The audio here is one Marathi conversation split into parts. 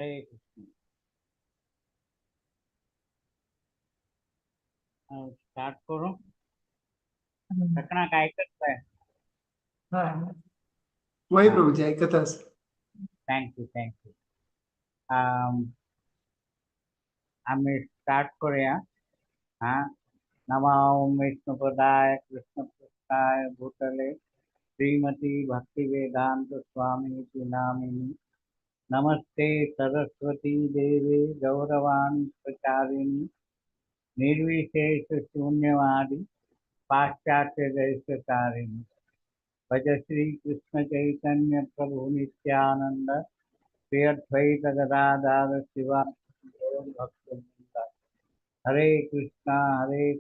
हरे कृष्ण। स्टार्ट करो। रखना काय करता है। हाँ वही हाँ, प्रभु जी ऐकत असत. Thank you thank you. आम्ही स्टार्ट करूया. हाँ, नमो विष्णुपदाय कृष्णपृष्ठाय भूतले श्रीमती भक्ति वेदांत स्वामी नामिनी नमस्ते सरस्वती देवे गौरवाणी प्रचारिणी निर्विशेष शून्यवादी पाश्चात्य देशकारिणी भज श्री कृष्ण चैतन्य प्रभु नित्यानंद श्री अद्वैत गदाधर शिवा भक्त हरे कृष्णा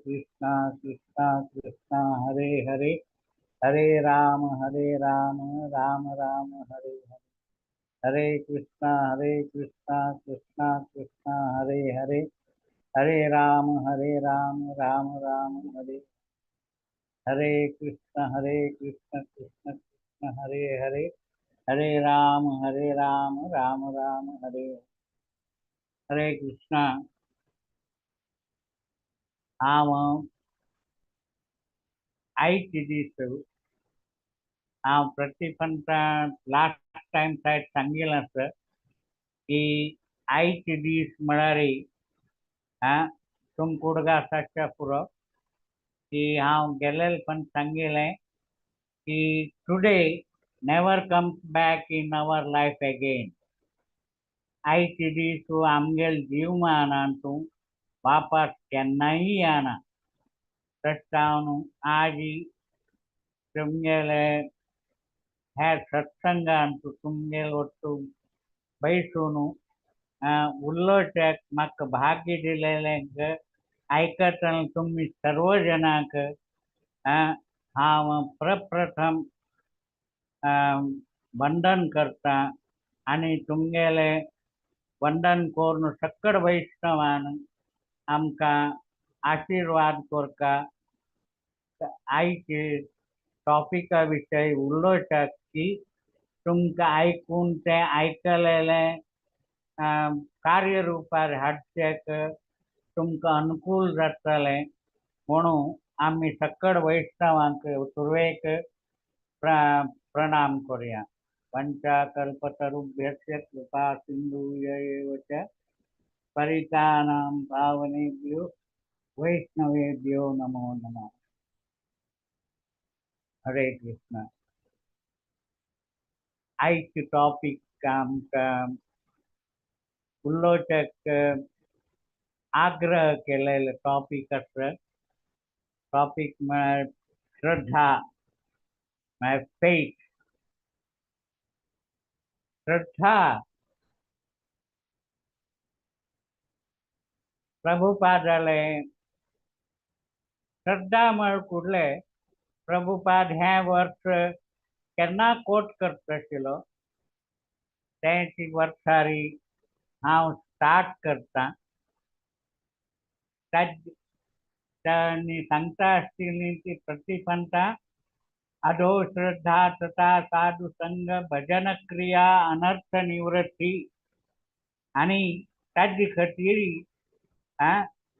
कृष्णा कृष्णा हरे हरे हरे राम राम राम हरे हरे हरे कृष्णा कृष्णा कृष्णा हरे हरे हरे राम राम राम हरे हरे कृष्ण कृष्ण कृष्ण हरे हरे हरे राम राम राम हरे हरे कृष्णा. हांव आईची दीस हांव प्रतिपंता लास्ट टाइम शायद सांगितलं असतं की आईची दीस म्हळ्यार तुम कुडगा साच्या पुरो की हांव गेलेले पण सांगितलें की today never comes back in our life again. आईची दीस तूं आमगेल जीव माना तूं वापस केन्नाय येना. तशें आज तुमगेले ह्या सत्संगान तुमगेल वस्तू बैसून उल्लोचक म्हाका भाग्य दिलेलें आयकत तुम्ही सर्व जनाक हांव प्रप्रथम वंदन करता आनी तुमगेले वंदन करून सकड वैष्णवान आमकां आशीर्वाद कोरता. आयचे टॉपिका विशयी उलोवच्याक की तुमकां आयकून ते आयकलेलें कार्यरूपार हाडचेक तुमकां अनुकूल जातलें म्हणून आमी सकड वैष्णवांक सुरवेक प्रणाम करूया. पंचकल्पतरुभ्यश्च कृपा सिंधुभ्य एव च पतितानां पावनेभ्यो वैष्णवेभ्यो नमो नमः. हरे कृष्ण. आयचे टॉपिक आमकां उल्लोचक आग्रह केलेले टॉपिक आसा. टॉपिक म्हळ्यार श्रद्धा म्हळ्यार फेथ. श्रद्धा प्रभुपादाले श्रद्धा म्हळ कुडले प्रभुपाद हे वर्स केन्ना कोट करता आशिल्लो तेची वर्सारी हांव स्टार्ट करता. तांणी सांगता आसतली ती प्रतिपंथा अधो श्रद्धा तथा साधु संग भजन क्रिया अनर्थ निवृत्ती आणि ताजी खातीर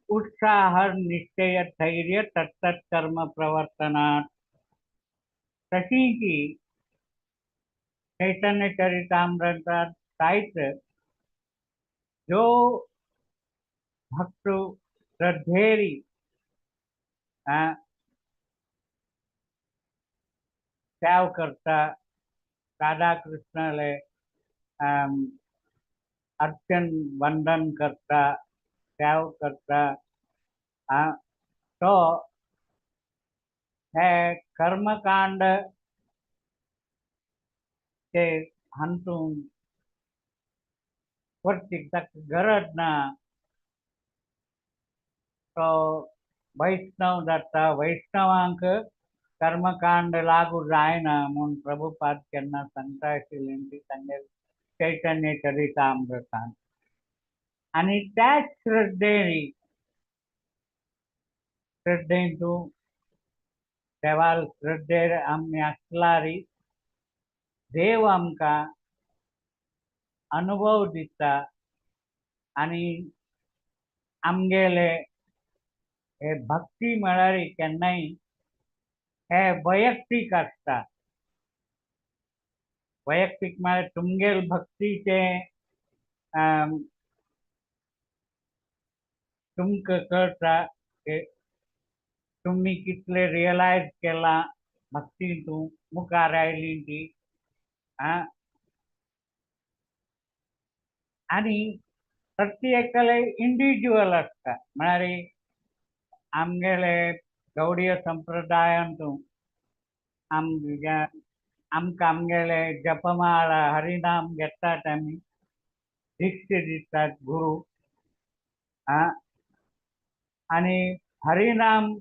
उत्साह निश्चय धैर्य तत्त कर्म प्रवर्तनात. तशी की चैतन्य चरितामृतात साहित्य जो भक्त श्रद्धेरी सेव करता राधा कृष्णले अर्चन वंदन करता सेव करता तो हे कर्मकांड ते हांतून करची ताका गरज ना. तो वैष्णव जाता. वैष्णवांक कर्मकांड लागू जायना म्हणून प्रभुपाद केन्ना सांगता आशिल्ली ती सांगेल चैतन्य चरितामृतान. आणि त्याच श्रद्धेन तूं देवाल श्रद्धेर आमी आसलारी देव आमकां अनुभव दिता आणि आमगेले हे भक्ती म्हळ्यार केन्नाय हे वैयक्तीक आसता. वैयक्तीक म्हळ्यार तुमगेल भक्तीचे तुमकां कळटा की तुम्ही कितले रियलायज केला भक्तींतून मुखार आयली ती. आणि प्रत्येकाले इंडिविज्युअल आसता. म्हळ्यार आमगेले गौडीय संप्रदायांतून आमकां आमगेले जपमाळा हरिनाम घेतात आमी दिक्षे दितात गुरु. आणि हरिनाम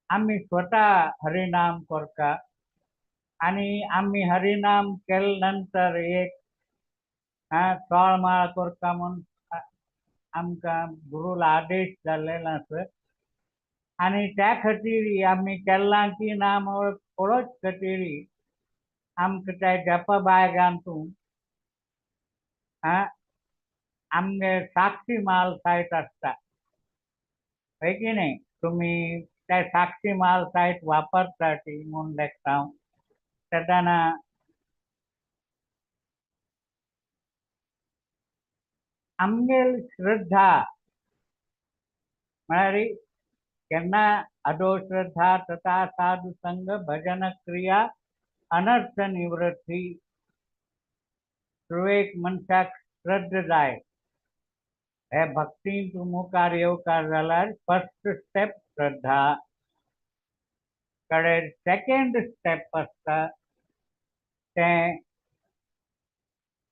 आमी स्वता हरिनाम करता आणि आमी हरिनाम केले नंतर एक 16 माळ करता म्हूण आमकां गुरुला आदेश जाल्लेलो आसा. आणि त्या खातीर आमी केल्ला की नाम पळोवच खातीर आमकां त्या जप बायगांतून आमगे साक्षी माल सायट आसता. है की नाही. तुम्ही त्या साक्षी माल सायट वापरता ती म्हूण देखता हांव. तेन्ना आमगेल श्रद्धा म्हळ्यार केन्ना अदो श्रद्धा तथा साधु संग भजन क्रिया अनर्थ निवृत्ती. एक मनशाक श्रद्धा जाय. हे भक्तींत मुखार येवकार जाल्यार फर्स्ट स्टेप श्रद्धा. कडेन सेकंड स्टेप आसता तें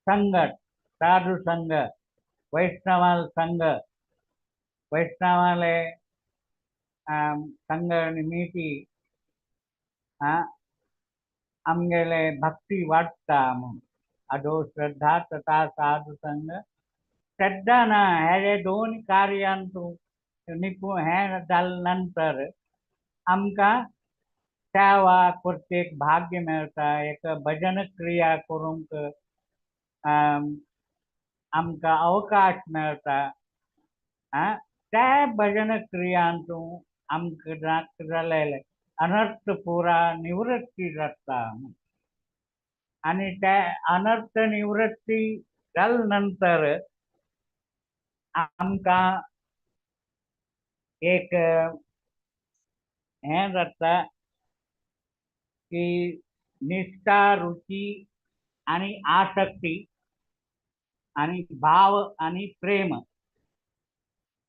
संगत, साधु संग, वैष्णवाल संग. वैष्णवाले संग निमिती आमगेले भक्ती वाडटा म्हूण. अदो श्रद्धा तथा साधु संग. तेन्ना हे दोन कार्यांतून निपूण हे जाले नंतर आमकां सेवा करचेक भाग्य मेळटा. एक भजन क्रिया करूंक आमकां अवकाश मेळटा. त्या भजन क्रियांतून आमकां जालेले अनर्थ पुरा निवृत्ती जाता. आणि त्या अनर्थ निवृत्ती जाले नंतर आमकां एक हें जाता की निष्ठा, रुची आणि आसक्ती आणि भाव आणि प्रेम.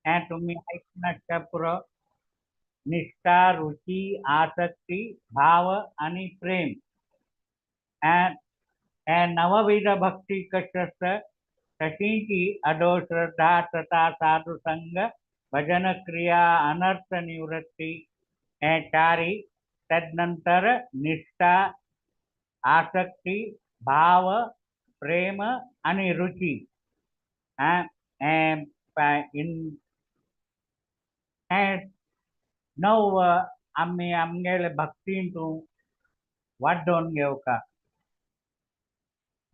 हे तुम्ही ऐकून आसता पुरो. निष्ठा, रुची, आसक्ती, भाव आणि प्रेम. हे नवविध भक्ती कशी असतं तशी ती अदो श्रद्धा तथा साधु संग भजन क्रिया अनर्थ निवृत्ती हे चारी. तदनंतर निष्ठा, आसक्ती, भाव, प्रेम आणि रुची. हे 9 आमी आमगेले भक्तींतून वाडोवन घेवका.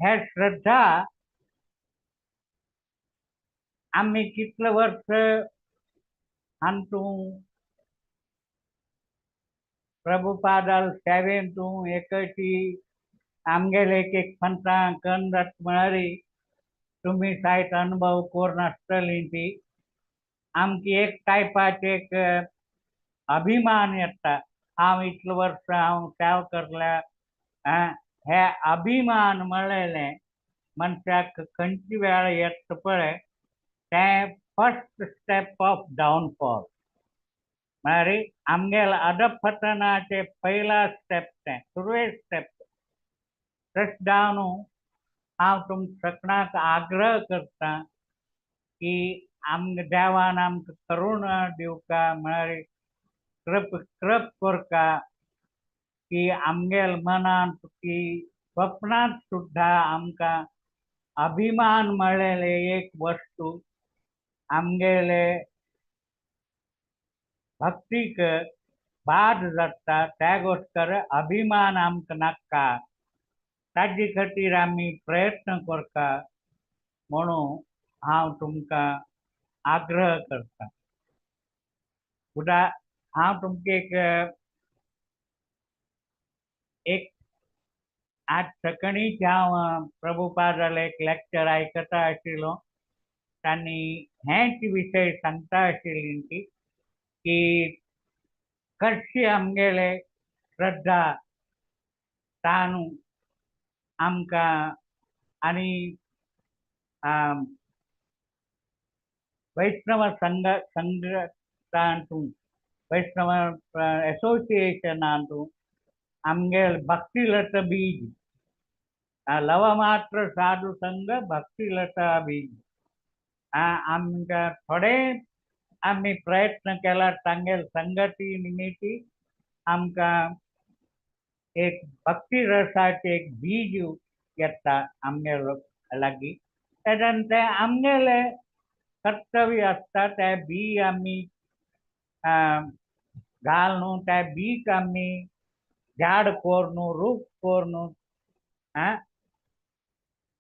हे श्रद्धा आमी कितले वर्ष हातून प्रभुपादाल सेवेंतून एकटी आमगेले एक पंथा कंदत म्हळ्यार तुम्ही सायट अनुभव करून आसतली ती. आमची एक टायपाचे एक अभिमान येता. हांव इतले वर्ष हांव सेवा करल्या. हे अभिमान म्हळेले मनशाक खंयची वेळ येता पळय तें फर्स्ट स्टेप ऑफ डावनफॉल. म्हळ्यार आमगेले अधपतनाचे पयला स्टेप तें सुरवेक स्टेप. तशें जावन हांव तुमकां सगळ्यांक आग्रह करता की देवान आमकां करुणा दिवका. म्हळ्यार कृप करता की आमगेल मनांत की स्वप्नांत सुद्धा आमकां अभिमान म्हळेले एक वस्तू आमगेले भक्तीक बाद जाता. त्या गोश्टर अभिमान आमकां नाका. ताजे खातीर आमी प्रयत्न करता म्हणून हांव तुमकां आग्रह करता। हांव तुमकां एक आज सकाळीच हांव प्रभुपादाला एक लेक्चर आयकता आशिल्लो। तांणी हेच विशय सांगता आशिल्ली की कशी आमगेले श्रद्धा ताणू आमकां आनी वैष्णव संघांतून वैष्णव एसोसिएशनांतून आमगेल भक्तिलता बीज लवमात्र साधु संघ भक्तिलता बीज आमकां थोडे आमी प्रयत्न केला तांगेल संगती निमित्ती आमकां एक भक्ती रसाचे एक बीज येता आमगे लागीं। तेजन ते आमगेले कर्तव्य आसता ते बी आमी घालून ते बीक आमी झाड कोरून रूख कोरून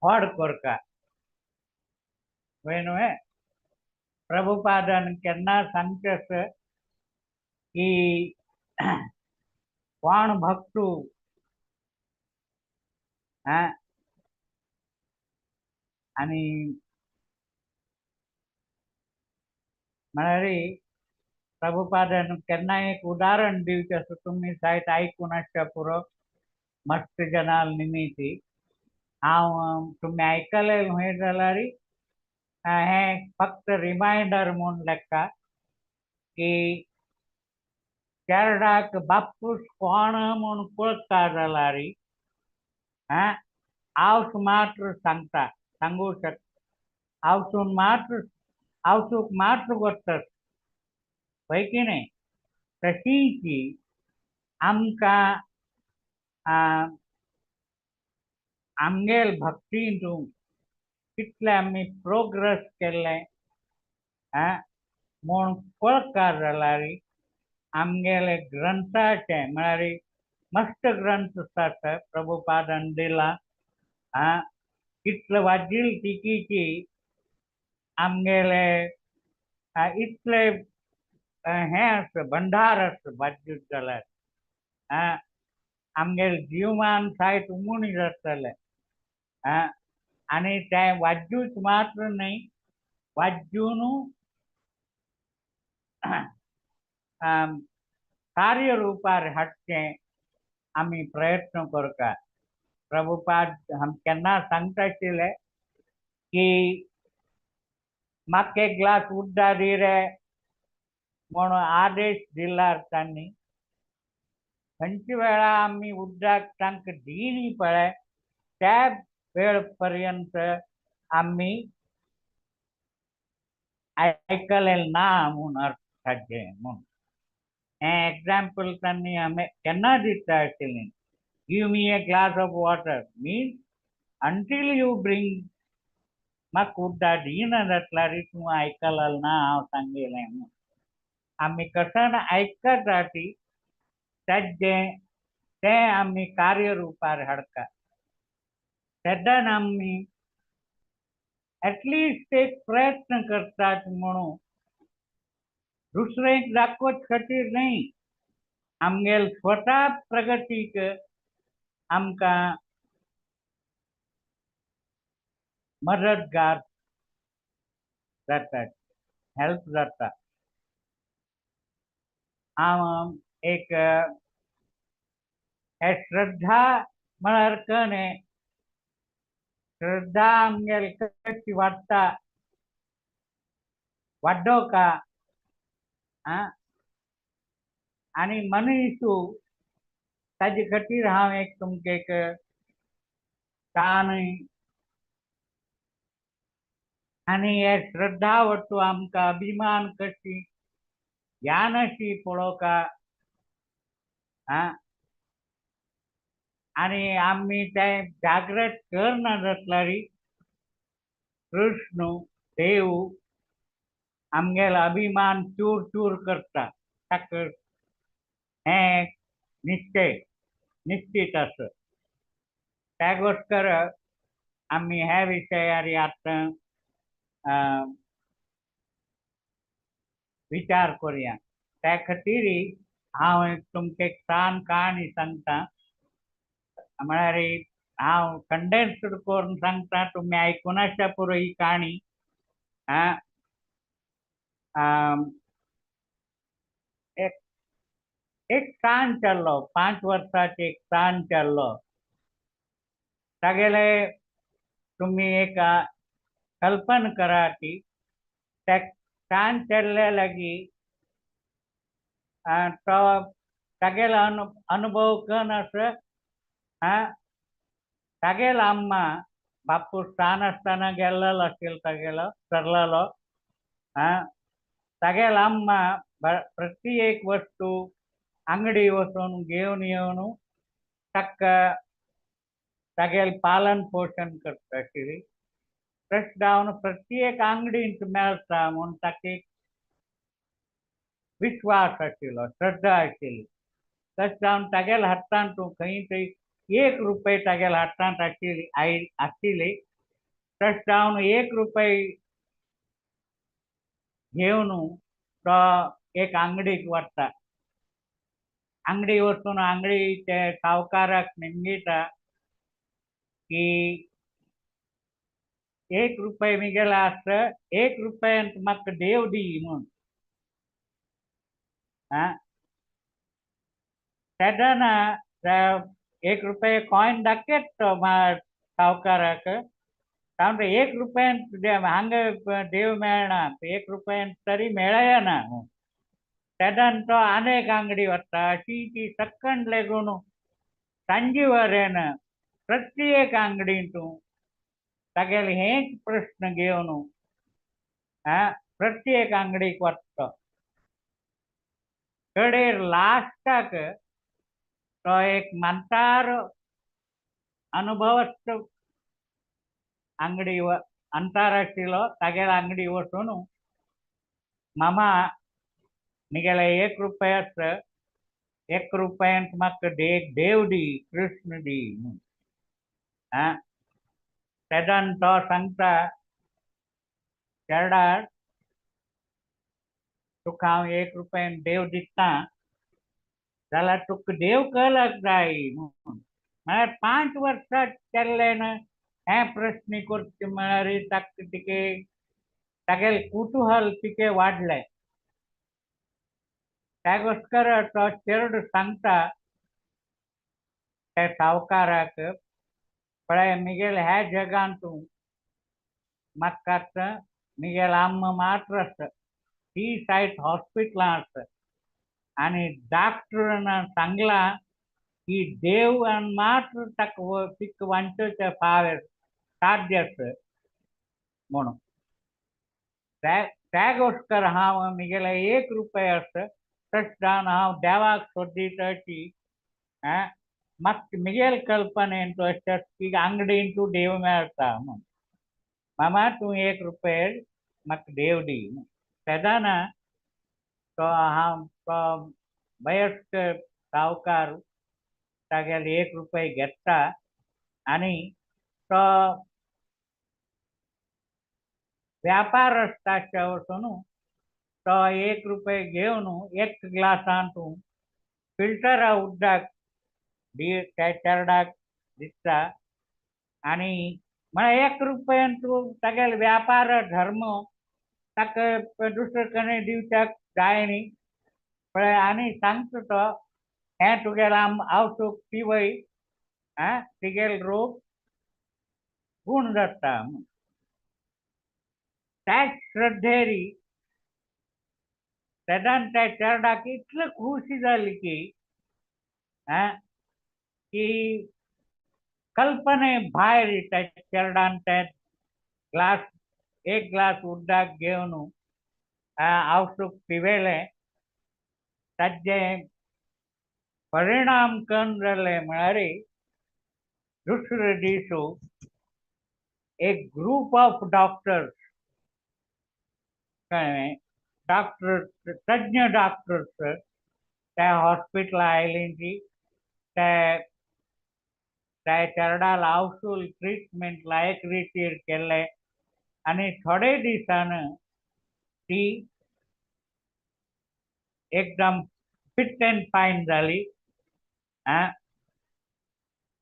व्हड करता। न्हय प्रभुपादान केन्ना सांगचेस की कोण भक्तू आनी म्हळ्यार प्रभुपादान केन्ना एक उदाहरण दिवचें असो तुमी सायट आयकून आसता पुरो मस्त जनाल निमित्ती। हांव तुमी आयकले न्हय जाल्यार हें फक्त रिमायंडर म्हूण लेखा की चेरडाक बापूस कोण म्हूण पळता जाल्यार हांवच मात्र सांगता सांगू शकता हांवसूक मात्र करता पळय की न्हय। तशीच आमकां आमगेल भक्तींतून कितले आमी प्रोग्रेस केल्ले म्हूण पळता जाल्यार आमगेले ग्रंथाचे म्हळ्यार मस्त ग्रंथ आसात प्रभुपादान दिला कितले वाजील तिकीची आमगेले इतले हें आसा भंडार आसा वाजूत जाल्यार आमगेले जिवमान सायट उमून जातले। आनी ते वाजूच मात्र न्हय वाजून कार्यरुपार हाडचें आमी प्रयत्न करता। प्रभुपाद केन्ना सांगता आशिल्ले की म्हाका एक ग्लास उदक दी रे म्हणून आदेश दिल्यार तांणी खंयचे वेळा आमी उदक तांकां दिनी पळय त्या वेळ पर्यंत आमी आयकलें ना म्हूण अर्थ ताचें म्हूण हें एग्जाम्पल तांणी केन्ना दिता आशिल्लें। Give me a glass of water means until you bring म्हाका उदक दिना जातल्यार तूं आयकलें ना हांव सांगिल्लें म्हूण आमी कसन आयकता ती तें आमी कार्यरुपार हाडटा। तेन्ना आमी एटलिस्ट एक प्रयत्न करतात म्हणून दुसरें दाखोवच खातीर न्हय आमगेल स्वता प्रगतीक आमकां मदतगार जातात हेल्प जाता। हांव एक श्रद्धा म्हळ्यार कळ्ळें श्रद्धा आमगेली कशी वाडटा वाडोवका आनी मनीसू ताजे खातीर हांव एक तुमकां एक काणी आनी हे श्रद्धा वटू आमकां अभिमान कशी ज्ञान अशी पळोवका आनी आमी तें जागृत करना जातल्यार कृष्ण देव आमगेलो अभिमान चूर चूर करता ताका हें निश्चीत आसा। त्या गोष्कर आम्ही ह्या विषयावर आता विचार करूया. त्या खातीर हांव तुमकां एक छान कहाणी सांगता. म्हळ्यार हांव कंडेन्स्ड करून सांगता, तुमी आयकून आसता पुरो ही काणी. एक एक सांज चल्लो, 5 वर्साचो एक सांज चल्लो. तागेले तुम्ही एक कल्पना करा की त्या सांज चल्ल्या लागी तो तागेलो अनुभव करून असं तागेलो अम्मा बापूस ल्हान आसतना गेल्लो आशिल्लो, तागेलो सरलेलो. तागेलो अम्मा प्रति एक वस्तू अंगडी वचून घेवन येवन ताका तागेलें पालन पोषण करता आशिल्ली. तशें जावन प्रत्येक अंगडींत मेळटा म्हूण ताका एक विश्वास आशिल्लो, श्रद्धा आशिल्ली. तशें जावन तागेल्या हातांत खंय तरी 1 रुपया तागेल्या हातांत आशिल्ली. तशें जावन 1 रुपया घेवन तो एक अंगडीक वता. अंगडी वचून अंगडीचे सावकाराक निमगयता की 1 रुपया मिगेला आसता, 1 रुपयांत म्हाका देव दी म्हूण. तेदना 1 रुपया कॉयन दाखयता तो सावकाराक. सांगता 1 रुपयांत हांगा देव मेळना, 1 रुपयांत तरी मेळयना. तेदन तो आनेक अंगडी वता. अशी ती सकंड लेगून सांजे वरेन प्रत्येक अंगडींत तागेले हेच प्रश्न घेवन प्रत्येक अंगडीक वता. कडेर लास्टाक तो एक मंतार अनुभवस्त अंगडी अंतार आशिल्लो. तागेल्या अंगडी वचून मामा निगेले 1 रुपया आसा, 1 रुपयांत म्हाका देव दी, कृष्ण दी म्हूण. तेदन तो सांगता, चेडा तुका हांव 1 रुपयान देव दिता जाल्यार तुका देव कळक जाय म्हूण. म्हळ्यार 5 वर्सां केल्ल्यान हे प्रश्न करचे म्हळ्यार ताका तागेले कुतूहल तिके वाडलें. त्या गोश्टर तो चेडूं सांगता त्या सावकाराक, पळय मिगेल ह्या जगांत म्हाका मिगेल अम्मा मात्र आसा, ती सायट हॉस्पिटलां आसा. आनी डॉक्टरान सांगला की देवान मात्र ताका तिका वांचोवचें साध्य आसा म्हणून. त्या गोश्टर हांव मिगेले 1 रुपया आसा तशें जावन हांव देवाक सोदिता की म्हाका मिगेल कल्पनेन अशें की अंगडीन तूं देव मेळटा म्हूण. मामा तूं 1 रुपया म्हाका देव दी. तेदना तो वयस्क सावकार तागेले 1 रुपया घेता आनी तो व्यापार रस्त्याचेर वचून तो 1 रुपया घेवन एक ग्लासांत फिल्टरा उदक त्या चेडवाक दिता. आनी म्हळ्यार 1 रुपयान तूं तागेले व्यापार धर्म ताका दुसरे कडेन दिवच्याक जाय न्ही. पळय आनी सांगता तो, हें तुगेलें औषध पिवय, तुगेले रोग गूण जाता. त्याच श्रद्धेर तेदान त्या चेडवाक इतली खुशी जाली की कल्पने भायर त्या चेडवान ते एक ग्लास उदक घेवन औषध पिवेलें. ताजे परिणाम करून जाले म्हळ्यार दुसरे दीस एक ग्रूप ऑफ डॉक्टर्स, तज्ञ डॉक्टर्स त्या हॉस्पिटला आयलीं. ती त्या चेरडाला आवसूल ट्रीटमेंटला एक रितीर केले आणि थोडे दिवसानं ती एकदम फिट अँड फाईन झाली.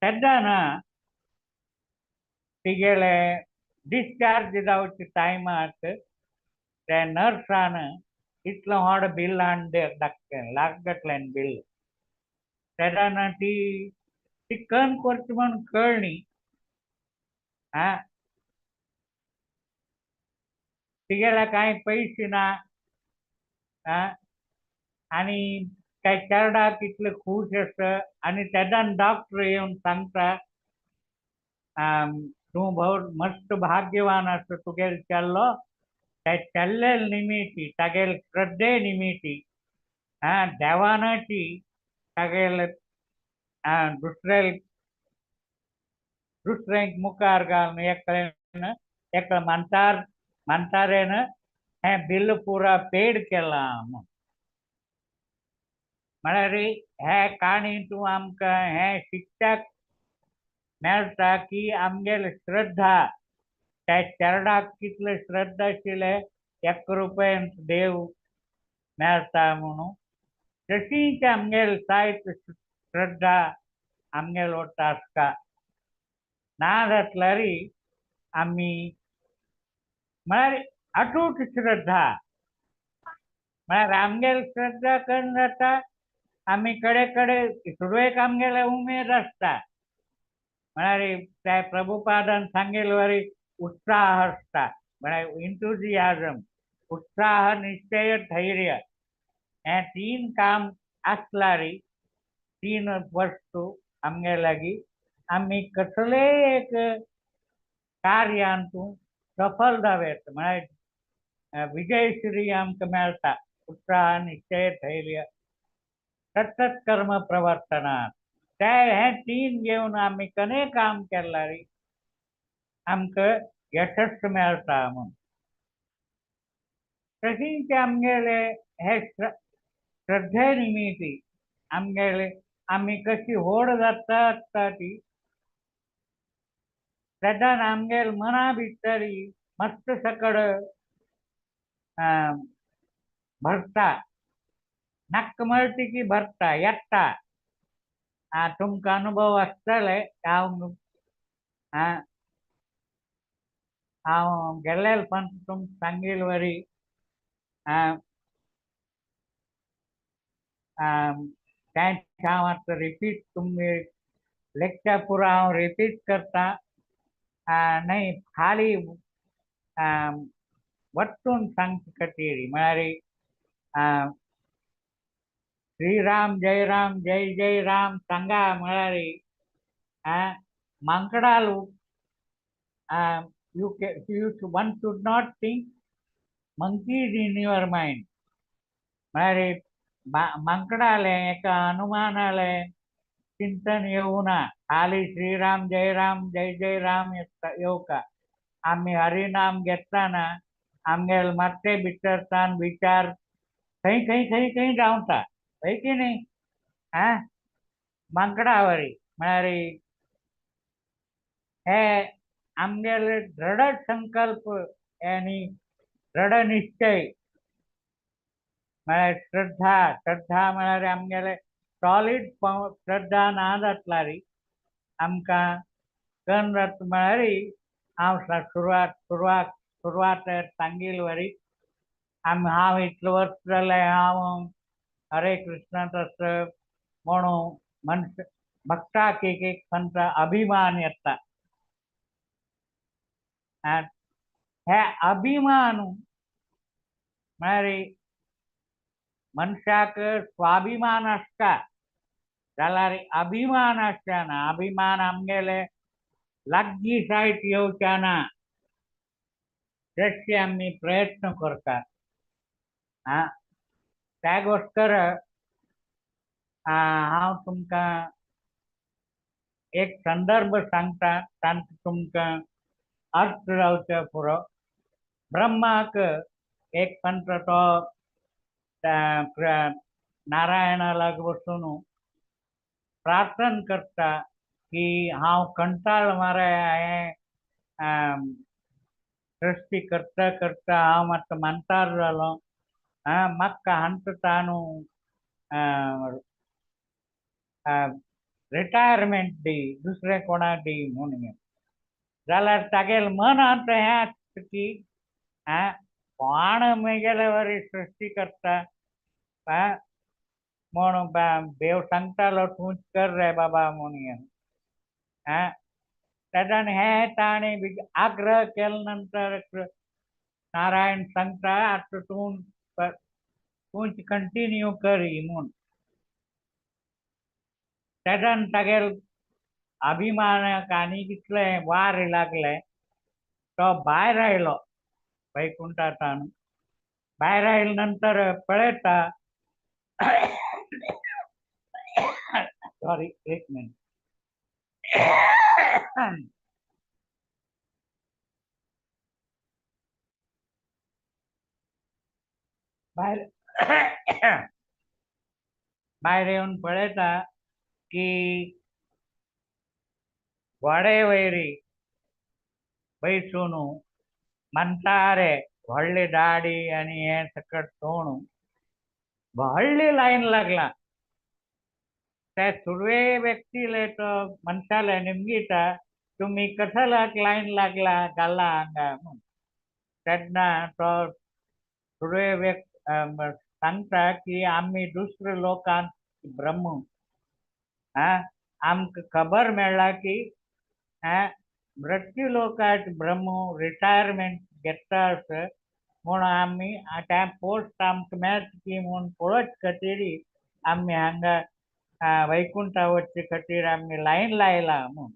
तेन्ना तिगेले डिस्चार्ज जावचे टायमाक त्या नर्सान इतलो व्हड बिल हाडून लागतलें बिल. तेन्ना ती कन करची म्हूण कळ्ळी. तिगेले कांय पयशे ना आनी त्या चेरडाक इतले खूश आसा आनी तेन्ना डॉक्टर येवन सांगता तूं बहुत मस्त भाग्यवान आसा तुगेलो चेल्लो त्या चेल्ले निमित्ती तागेले श्रद्धे निमित्ती देवानाची तागेले दुसऱ्यांक मुखार घालून एक म्हणटारेन हें बिल पुरा पेड केलां म्हूण. म्हळ्यार हे काणयेंतून आमकां हें शिकपाक मेळटा की आमगेली श्रद्धा त्या चेरडाक कितले श्रद्धा आशिल्ले 1 रुपयान देव मेळटा म्हणून तशींच आमगेली जायत श्रद्धा आमगेलो आसता. ना जातल्यार आमी म्हळ्यार अटूट श्रद्धा म्हळ्यार आमगेली श्रद्धा कन जाता आमी कडे सुरवेक आमगेले उमेद आसता. म्हळ्यार त्या प्रभुपादान सांगिल्ले वरी उत्साह आसता म्हळ्यार इंथुजियाजम उत्साह निश्चय धैर्य हे 3 काम आसल्यार 3 वस्तू आमगे लागीं आमी कसलेय एक कार्यांतूं सफल जावेत म्हळ्यार विजयश्री आमकां मेळटा. उत्साह निश्चय धैर्य सतत कर्म प्रवर्तनात हे 3 घेवन आमी कने काम केल्यार आमकां यशस्वी मेळटा म्हूण. तशींच आमगेले हे श्रद्धे निमित्ती आमगेले आमी कशी व्हड जाता ती तेन्ना आमगेले मना भितर मस्त सकड भरता नक्क मळटी की भरता येता. तुमकां अनुभव आसतले हांव गेल्ले पण तुमकां सांगिल्ले वरी तेंच हांव आतां रिपीट तुमगे लेक्चर पुरो हांव रिपीट करता. न्हय खाली वट्टून सांगचे खातीर म्हळ्यार श्रीराम जय जय राम सांगा म्हळ्यार मांकडाल one should not think monkeys in your mind. म्हळ्यार मांकडाले एका अनुमानाले चिंतन येवना खाली श्रीराम जय राम येवका. आमी हरिनाम घेतना आमगेले मात्शे भितरसान विचार खंय जावता हय की न्ही. मांकडा वरी म्हळ्यार हे आमगेले दृढ संकल्प आनी दृढ निश्चय म्हळ्यार श्रद्धा म्हळ्यार आमगेले सॉलिड श्रद्धा ना जातल्यार आमकां कन जाता म्हळ्यार हांव सुरवात सांगिल्ले वरी हांव इतले वर्स जाले हांव हरे कृष्ण तसं म्हणून मनुष्य भक्ताक एक खंयचा अभिमान येता. हे अभिमान म्हळ्यार मनशाक स्वाभिमान आसता जाल्यार अभिमान आसना. अभिमान आमगेले लागीं सायट येवच्या ना तशें आमी प्रयत्न करतात. त्या घोस्कर हांव तुमकां एक संदर्भ सांगता तांचो तुमकां अर्थ जावचो पुरो. ब्रह्माक एक पंत तो नारायणा लाग वचून प्रार्थना करता की हांव कंटाळ मरे सृष्टी करता करता हांव मातसो म्हणटार जालो म्हाका हांत ताणू रिटायरमेंट दी दुसरे कोणाक दी म्हणून जाल्यार तागेल मन आतां हें आसता की कोण म्हगेले वरी सृश्टी करता म्हूण देव सांगतालो तूंच कर रे बाबा म्हणून तेदान हें ताणें आग्रह केले नंतर नारायण सांगता आतां तूंच कंटिन्यू करी म्हूण तेदान तागेल अभिमानाक आनी कितले वार लागले तो भायर आयलो वैकुंठांतल्यान भायर आयले नंतर पळयता सॉरी एक मिनिट भायर भायर येवन पळयता की गोडे वयरी बैसून म्हणटा रे व्हडली दाडी आनी हें सकट तोंड व्हडली लायन लागला त्या सुरवे व्यक्तीले तो मनशाले निमगीता तुम्ही कशालाक लायन लागला घाला हांगा म्हूण तेन्ना तो सुरवे व्यक्ती सांगता की आमी दुसऱ्या लोकांक ब्रह्म आमकां खबर मेळ्ळा की मृत्यू लोकांत ब्रह्म रिटायरमेंट घेता म्हूण आमी त्या पोस्ट आमकां मेळटा की म्हूण पळोवचे खातीर आमी हांगा वैकुंठा वचचे खातीर आमी लायन लायला म्हूण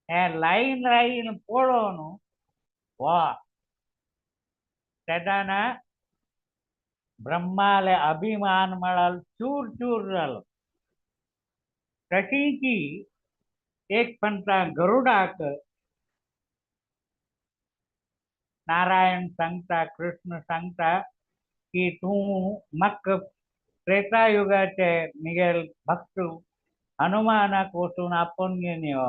हें लायन लायन पळोवन वा तेदान ब्रह्माले अभिमान म्हळ्यार चूर चूर जालो तशीच एक पंथा गरुडाक नारायण सांगता कृष्ण सांगता की तूं म्हाका त्रेतायुगाचे मिगेल भक्त हनुमानाक वचून आपोवन घेवन यो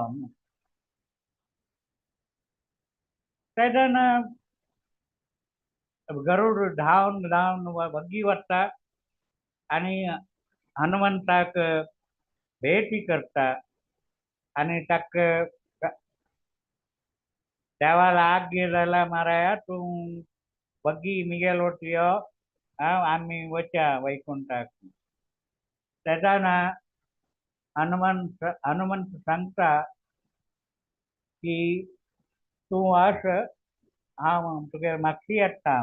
तेदान गरुड धांवन धांवन वगी वता आनी हनुमंताक भेटी करता आनी ताका देवाला आज्ञा जाला माराया तूं वगी मिगेल वट यो आमी वचा वैकुंठाक तेदान हनुमंत सांगता की तूं वच हांव तुगे म्हापशी येता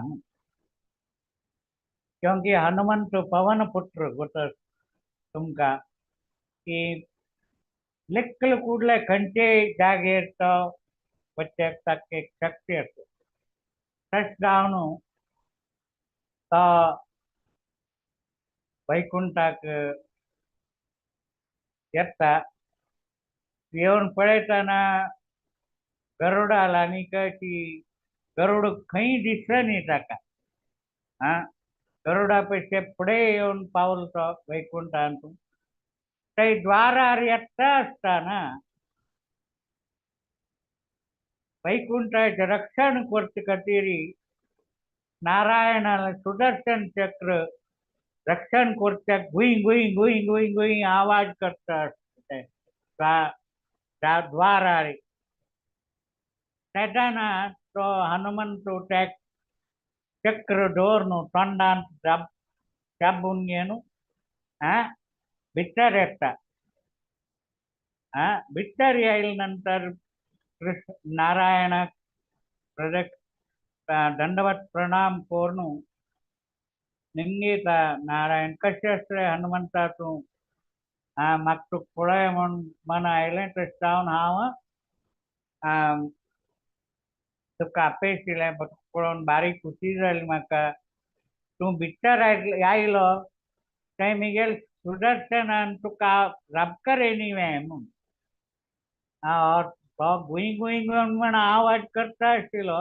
क्योंकि हनुमंत पवन पुत्र गोता तुमकां की लिखल कूडले खंयचे जागेर तो वचपाक ताका एक शक्ती आसा तशें जावन तो वैकुंठाक येता येवन पळयतना गरुडाल आनीक की गरुड खंय दिसनी ताका गरुडा पेक्षा फुडें येवन पावलो तो वैकुंठांत थंय द्वारार येता आसतना वैकुंठाचें रक्षण करचे खातीर नारायणान सुदर्शन चक्र रक्षण करच्याक गुई गुई गुई गुई गुई आवाज करता त्या द्वारार तेदान तो हनुमंत त्या चक्र दवरून तोंडांत दाबून घेवन भितर येता भितर येयले नंतर नारायणाक दंडवत प्रणाम करून निमगीता नारायण कशें आसलें हनुमंता तूं म्हाका तुका पळय म्हण आयलें तशें जावन हांव तुका आपयशिल्लें पळोवन बारीक खुशी जाली म्हाका तूं भितर आयलो थंय मिगेल सुदर्शनान तुका राबकर एनिवें म्हूण तो गुई गुई गुई म्हण आवाज करता आशिल्लो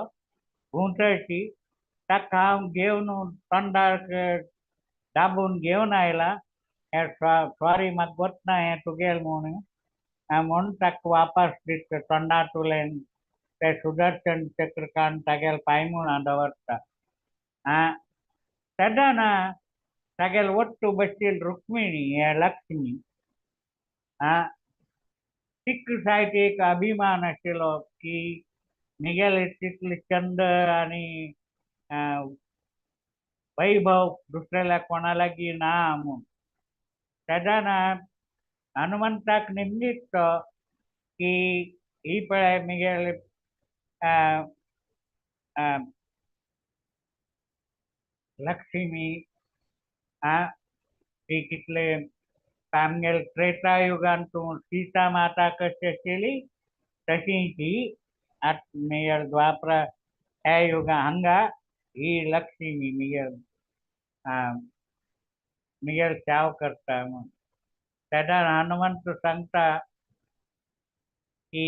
घुंवतळशी ताका हांव घेवन तोंडाक दाबून घेवन आयला हें सॉरी म्हाका वचना हें तुगेलें म्हूण म्हणून ताका वापस दिता तोंडांतुल्यान ते सुदर्शन चक्र काडून तागेले पांय मुळां दवरता. तेन्ना तागेले वट्टू बशिल्ली रुक्मिणी हे लक्ष्मी तिका सायड एक अभिमान आशिल्लो की म्हगेले तितले चंद आनी वैभव दुसऱ्या कोणा लागीं ना म्हूण. तेन्ना हनुमंताक निमणितो की ही पळय म्हगेले लक्ष्मी ती कितले आमगेले त्रेतायुगान तूं सीता माता कशी आशिल्ली तशी ती म्हगेले द्वापरा ह्या युगा हांगा ही लक्ष्मी म्हगेले सेवा करता म्हूण. तेन्ना हनुमंत सांगता की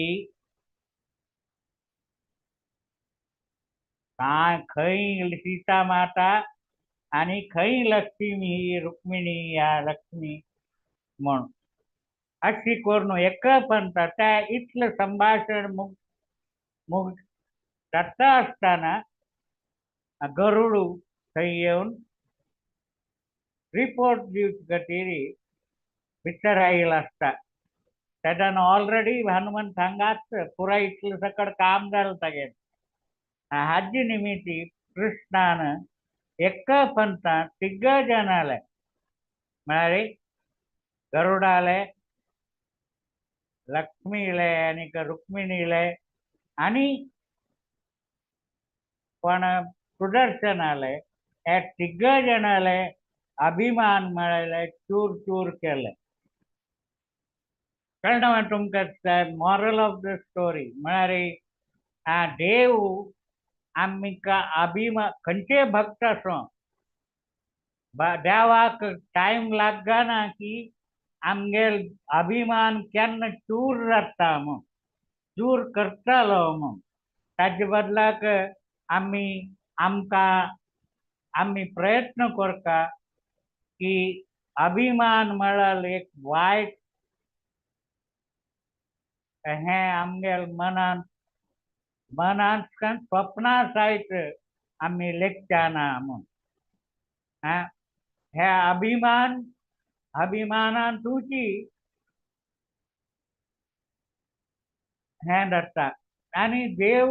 खंय सीता माता आनी खंय लक्ष्मी ही रुक्मिणी ह्या लक्ष्मी म्हूण अशी करून एक पंथ त्या इतलें संभाशण जाता आसतना गरुड थंय येवन रिपोर्ट दिवचे खातीर भितर आयिल्लो आसता. तेन्ना ऑलरेडी हनुमंत हांगाच पुराय इतलें सकट काम जालें तागेलें. हाजे निमित्त कृष्णान एक पंथान तिग जनाले म्हळ्यार गरुडाले लक्ष्मीले आनी रुक्मिणीले आनी पण सुदर्शनाले हे तिग जनाले अभिमान मेळयले चूर चूर केले. कळ्ळें तुमकां मॉरल ऑफ द स्टोरी म्हळ्यार देव आमकां अभिमान खंयचे भक्त आसूं देवाक टायम लागना की आमगेल अभिमान केन्ना चूर जाता म्हूण चूर करतलो म्हूण. ताजे बदलाक आमी प्रयत्न करता की अभिमान म्हळ्यार एक वायट हें आमगेल मनांत स्वप्ना सयत आमी लेखचा ना म्हूण. हे अभिमानांतूची हें जाता आनी देव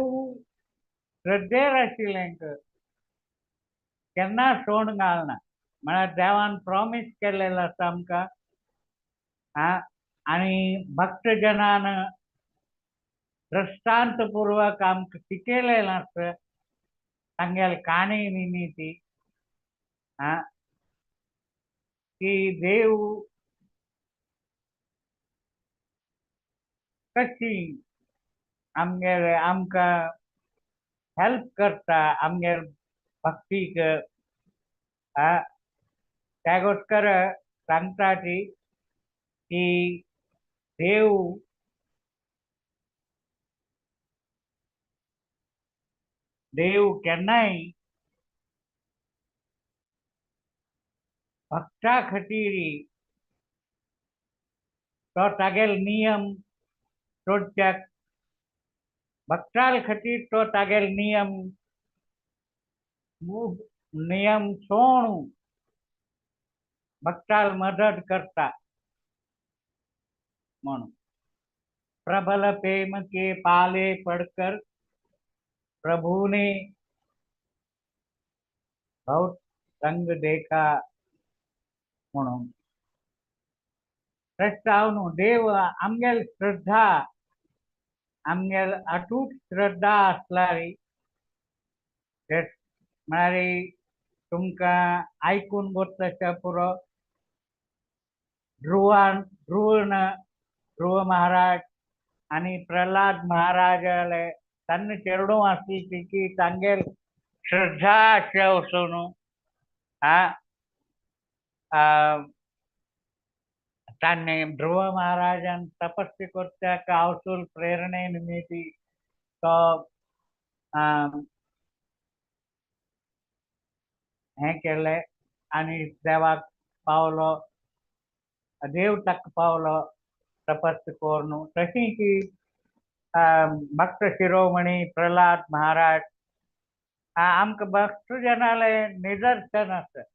श्रद्धेर आशिल्ल्यांक केन्ना सोड घालना. म्हळ्यार देवान प्रॉमीस केल्लेलो आसा आमकां आनी भक्त जनान दृश्टांतपूर्वक आमकां शिकयलेलें आसा तांगेले काणी निमित्त की देव कशी आमकां हेल्प करता आमगे भक्तीक. त्यागोस्कर सांगता की देव केन्नाय भक्ता खातीर तो तागेले नियम सोडच्याक भक्ताल खातीर तो तागेले नियम सोडून भक्ताल मदत करता म्हणून. प्रबल प्रेम के पाले पड़कर प्रभु ने बहुत संग देखा म्हणून. प्रस्तावनु देव आमगेल श्रद्धा आमगेल अटूट श्रद्धा आसल्यार म्हळ्यार तुमकां आयकून तशें पुरो ध्रुव महाराज आनी प्रल्हाद महाराजाले तन्न चेडू आसली की तांगेल श्रद्धा अशें वचून तांणी ध्रुव महाराजान तपस्या करत्याक आवसूल प्रेरणे निमित्त तो हें केलें आनी देवाक पावलो. देव ताका पावलो तपस्स कोरनु तशी की भक्त शिरोमणी प्रल्हाद महाराज आमक भक्त जनाले निदर्शन असत.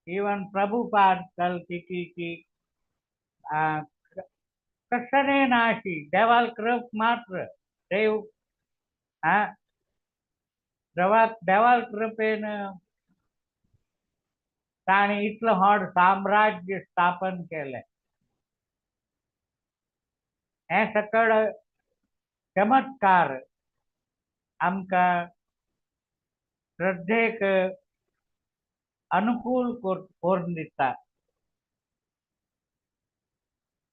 इवन प्रभुपाद कलकी की कशाने नाशी देवाल कृप मात्र देव देवाल कृपेनं ताणी इतलं व्हड साम्राज्य स्थापन केलंय. हे सकळ चमत्कार आमका श्रद्धेक अनुकूल करून दिता.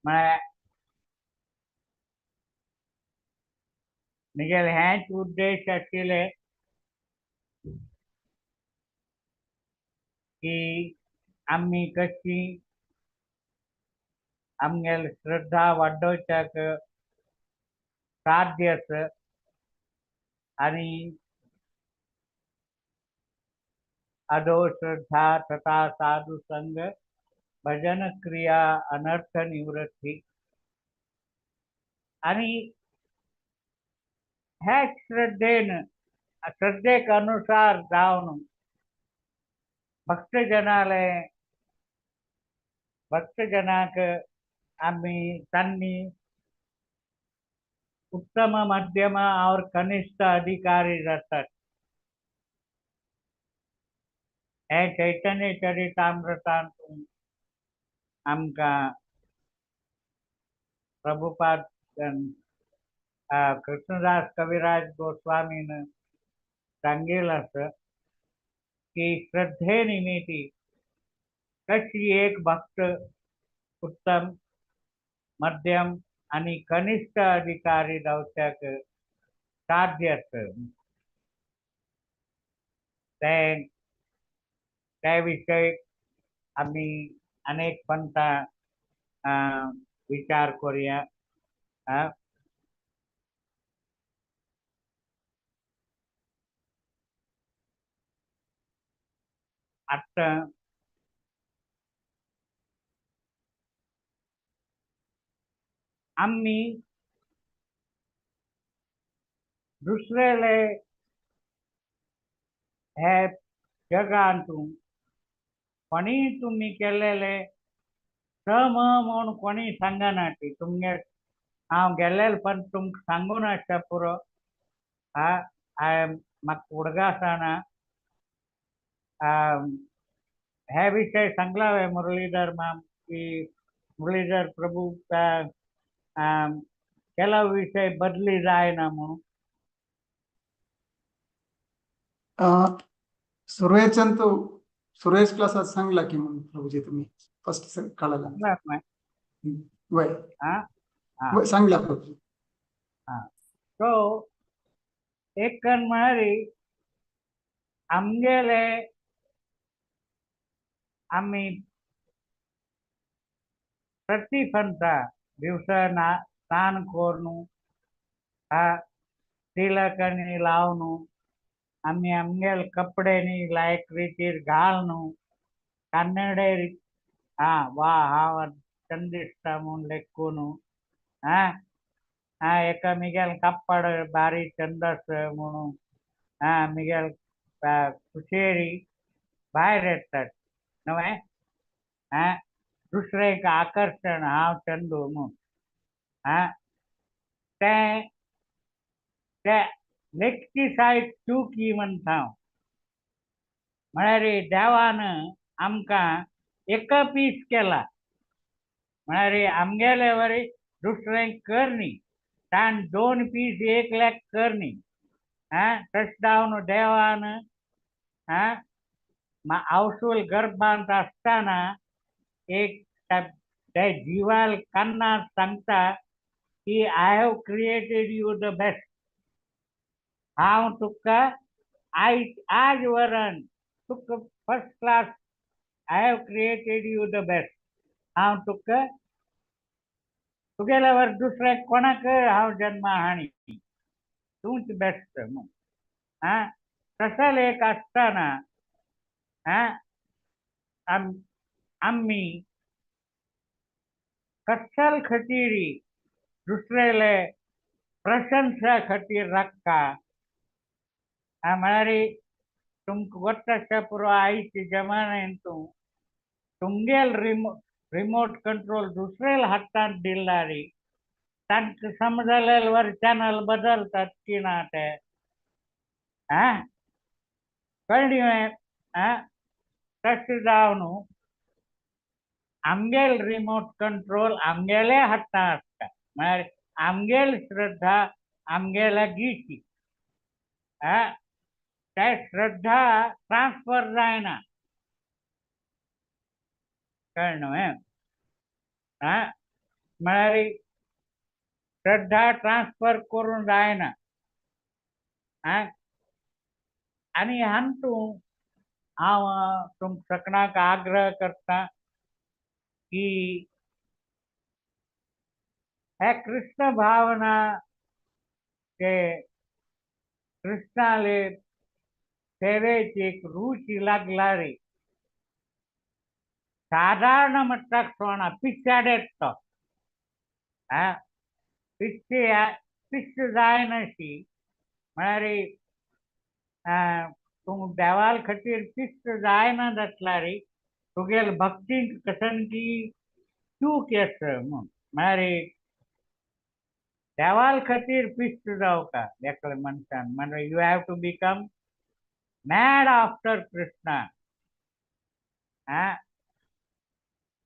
म्हळ्यार म्हगेले हेच उद्देश आशिल्ले की आम्ही कशी आमगेल श्रद्धा वाडोवच्याक साध्य आणि अधो श्रद्धा तथा साधु संग भजन क्रिया अनर्थ निवृत्ती आणि ह्याच श्रद्धेक अनुसार जाऊन भक्तजनाक आम्ही त्यांनी उत्तम मध्यम और कनिष्ठ अधिकारी जातात. हे चैतन्य चरितामृतांतून आमका प्रभुपाद कृष्णदास कविराज गोस्वामीनं सांगितलं की श्रद्धे निमित्ती कशी एक भक्त उत्तम मध्यम आणि कनिष्ठ अधिकारी जावच्याक साध्य त्याविषयी आम्ही अनेक पंथा विचार करूया. आता आम्ही दुसऱ्याले हे जगांतून कोणी तुम्ही केलेले सम म्हणून कोणी सांगना ती तुमगे हांव गेलेले पण तुमक सांगून आसता पुरो म्हाका उडगासना हे विषय सांगला हांवें मुरलीधर माम की मुरलीधर प्रभू केला विषय बदली जायना म्हणून सुरेश क्लासात सांगला की म्हणून प्रभूजी तुम्ही फर्स्ट कळाला वय सांगला प्रभू. सो एक म्हणारी आमगेले आम्ही प्रतिफंता दिवसा स्नान करून तिलकनी लावून आम्ही आमगेल कपडेनी लायक रीतीर घालून कन्नडे वा हांव चंदिष्टा म्हणून लेखून एका मिगेल कप्पड बारी चंदस म्हणून मिगेल कुशेरी भायर येतात नवे दुसरे एक आकर्षण हांव चंदू म्हणून ते लेखची सायड चुकी म्हणटा म्हळ्यार देवान आमकां एक पीस केला म्हळ्यार आमगेले वरी दुसरें करनी ताण 2 पीस एक लेख करनी तशें जावन देवान अवसूल गर्भांत आसतना एक त्या जीवाल कान्नात सांगता की I have created you the best. हांव तुका आज वरन तुका first class I have created you the best. हांव तुका तुगेल्या वर दुसऱ्या कोणाक हांव जन्मा हाणी तूंच बेस्ट म्हणून तसं एक आसतना आम्ही कशाल खतीरी दुसरेले प्रशंसा खातीर राखता म्हळ्यार तुमकां गोट्टाच्या पुरो आईच्या जमान्यान तुमगेल रिमोट कंट्रोल दुसरेल हातांत दिल्यारी तांकां समजलेले वर चॅनल बदलतात की ना ते कळ्ळें तशें जावन आमगेल रिमोट कंट्रोल आमगेले हातां आसता म्हळ्यार आमगेल श्रद्धा आमगेल्या गीची ते श्रद्धा ट्रान्सफर जायना कळ्ळें न्हू म्हळ्यार श्रद्धा ट्रान्सफर करूं जायना आनी हातूंत हांव तुमकां सगळ्यांक आग्रह करता की हे कृष्ण भावना ते कृष्णाले सेवेची एक रुची लागल्यारी साधारण मट्टाक सोना पिच्चाडेत तो पिच्च जायनाशी म्हळ्यार तूं देवाल खातीर पिच्च जायना जातल्यार तुगेल भक्तींक कसंती चूक येता म्हळ्यार देवाल खातीर पिच्च जावका एकल्या मनशान म्हणजे you have to become mad after Krishna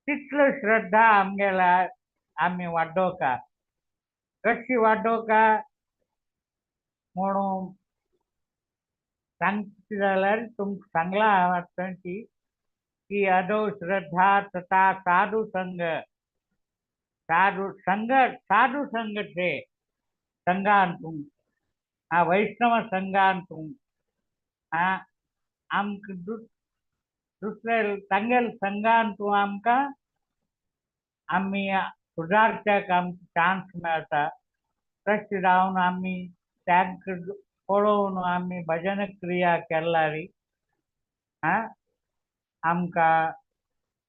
तितलो श्रद्धा आमगेला आमी वाडोवका कशी वाडोवका म्हणून सांगता जाल्यार तुमकां सांगला हांव की अदो श्रद्धा तथा साधु संग साधु संघ संघांतून वैष्णव संघांतून आमकां दुसरे तांगेल संघांतून आमकां आमी सुदारच्याक आमकां चान्स मेळटा तशें जावन आमी तांकां पळोवन आमी भजन क्रिया केल्यार आमकां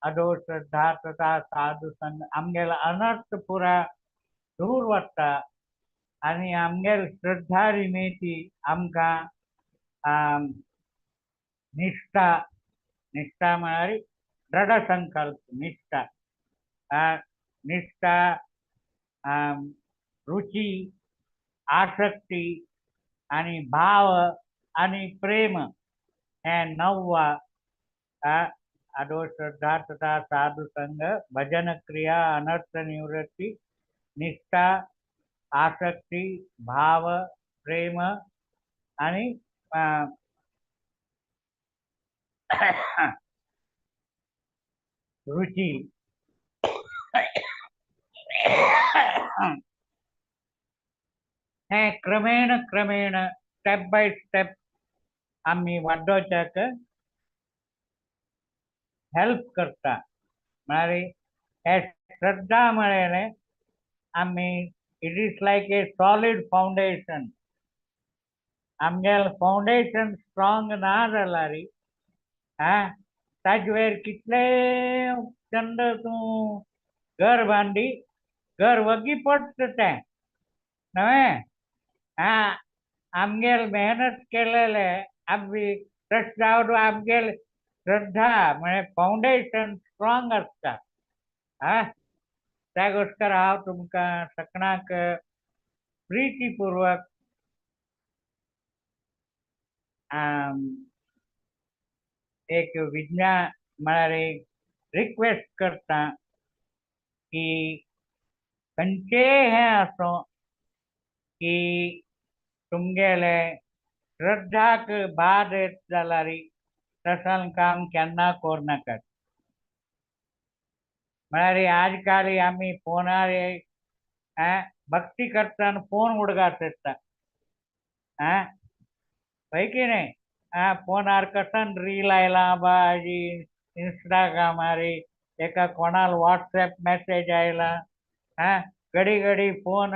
अदो श्रद्धा तथा साधु संघ आमगेलो अनर्थ पुरा दूर वता आनी आमगेल श्रद्धा रिमेची आमकां निष्ठा म्हळ्यार दृढ संकल्प निष्ठा रुची आसक्ती आणि भाव आणि प्रेम हे 9 अदो श्रद्धा तथा साधु संघ भजन क्रिया अनर्थ निवृत्ती निष्ठा आसक्ती भाव प्रेम आणि रुची हे क्रमेण स्टेप बाय स्टेप आम्ही वाडोवच्याक हेल्प करता म्हळ्यार हे श्रद्धा म्हळ्यार आमी it is like a solid foundation आमगेल फाउंडेशन स्ट्रॉंग ना जाल्यार ताजे वयर कितले चंद तूं घर बांदी घर वगी पडटा तें न्हय आमगेल मेहनत केलेले आमी तशें जावन आमगेल श्रद्धा म्हळ्यार फाउंडेशन स्ट्रॉंग आसता त्या गोश्टर हांव तुमकां सगळ्यांक प्रितीपूर्वक एक विज्ञा म्हळ्यार एक रिक्वेस्ट करता की खंयचे हे आसूं की तुमगेले श्रद्धाक बाद येत जाल्यार तसलें काम केन्ना करनाकात म्हळ्यार आज काल आमी फोनार भक्ती करतना फोन उडगास येता हय की नाही फोनार कसन रील आयला बाजी इंस्टाग्रामार एका कोणाल व्हॉट्सएप मेसेज आयला घडी फोन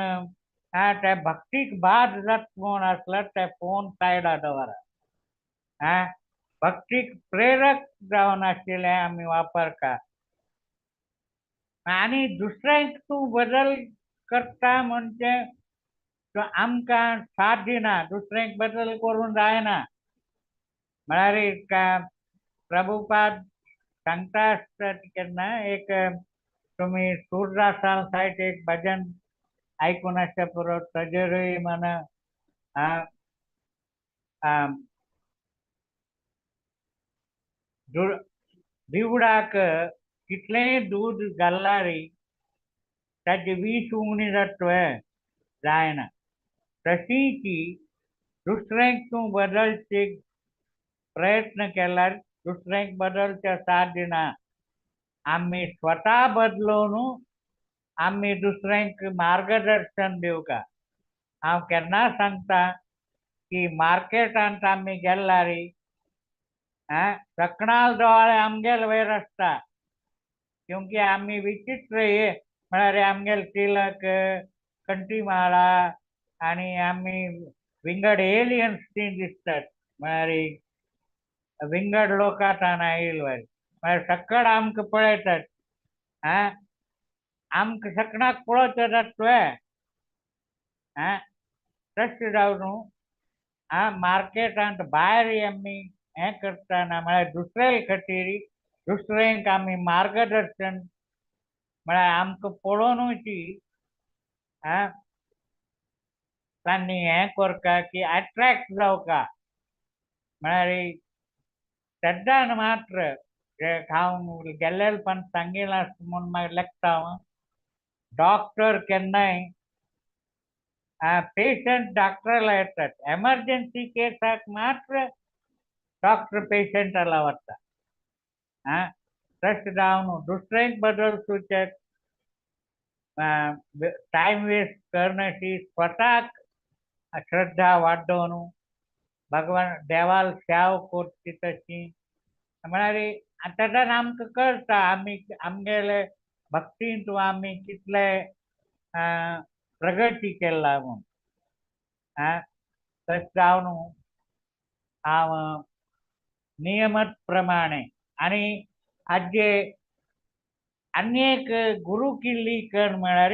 त्या भक्तीक बाद जात म्हूण आसल्यार ते फोन सायडा दवरा भक्तीक प्रेरक जावन आशिल्ले आमी वापरता आणि दुसऱ्यांक तू बदल करता म्हणजे तो आमकां साथ दिना, दुसऱ्यांक बदल करून जायना. म्हळ्यार एक प्रभुपाद सांगता आसता केन्ना एक तुम्ही सूरदासाल सायट एक भजन आयकून आसता पुरो ताजेरूय मन दिवडाक कितलेंय दूद घालल्यारय ताची वीस उगणी जातवे जायना. तशीं ती दुसऱ्यांक तूं बदलचे प्रयत्न केल्यार दुसऱ्यांक बदलचे साथ दिना. आमी स्वता बदलून आमी दुसऱ्यांक मार्गदर्शन दिवका. हांव केन्ना सांगता की मार्केटांत आमी गेल्यार सकणाल दोळे आमगेले वयर आसता. क्योंकि आमी विचित्र हे म्हळ्यार आमगेले तिलक कंठीमाळा आनी आमी विंगड एलियन्स ती दिसतात. म्हळ्यार विंगड लोकांतल्यान आयिल्ले म्हळ्यार सकड आमकां पळयतात. आमकां सकणाक पळोवचें जातलें तशें जावन मार्केटांत भायर आमी हें करतना म्हळ्यार दुसऱ्या खातीर दुसऱ्यांक आमी मार्गदर्शन म्हळ्यार आमकां पळोवनूच तांणी हें करता की अट्रॅक्ट जावका. म्हळ्यार सद्दां मात्र हांव गेल्लेपण सांगिल्लें आसता म्हूण म्हाका लागता हांव डॉक्टर केन्नाय पेशंट डॉक्टराला येतात. एमर्जन्सी केसाक मात्र डॉक्टर पेशंटाला वता. तशें जावन दुसऱ्यांक बदल सुचत टायम वेस्ट करनाची स्वताक श्रद्धा वाडोवन भगवान देवाल सेवा करची तशी म्हळ्यार तेन्ना आमकां कळटा आमी आमगेले भक्तींत आमी कितले प्रगती केला म्हूण. तशें जावन हांव नियमत प्रमाणे आनी हाजे आनी एक गुरू किल्ली कर म्हळ्यार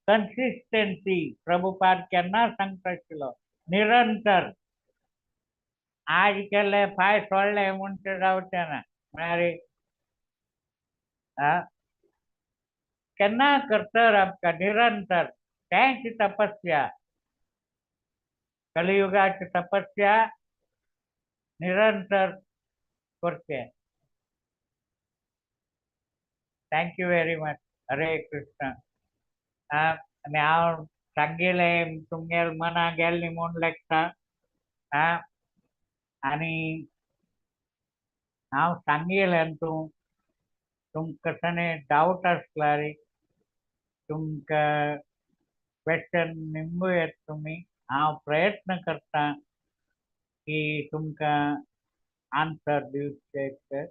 कन्सिस्टन्सी. प्रभुपाद केन्ना सांगता आशिल्लो निरंतर. आज केले फायट सोडले म्हूण तें जावचें ना. म्हळ्यार केन्ना करतर आमकां निरंतर तेंच तपस्या. कलियुगाची तपस्या निरंतर करचें. Thank you very much. हरे कृष्ण. आनी हांव सांगिल्लें तुमगेले मना गेलें म्हूण लागता. आनी हांव सांगिल्लें तुमकां कसले डावट आसल्यार तुमकां क्वेश्चन निंबूयेत तुमी. हांव प्रयत्न करता की तुमकां आन्सर दिवचें.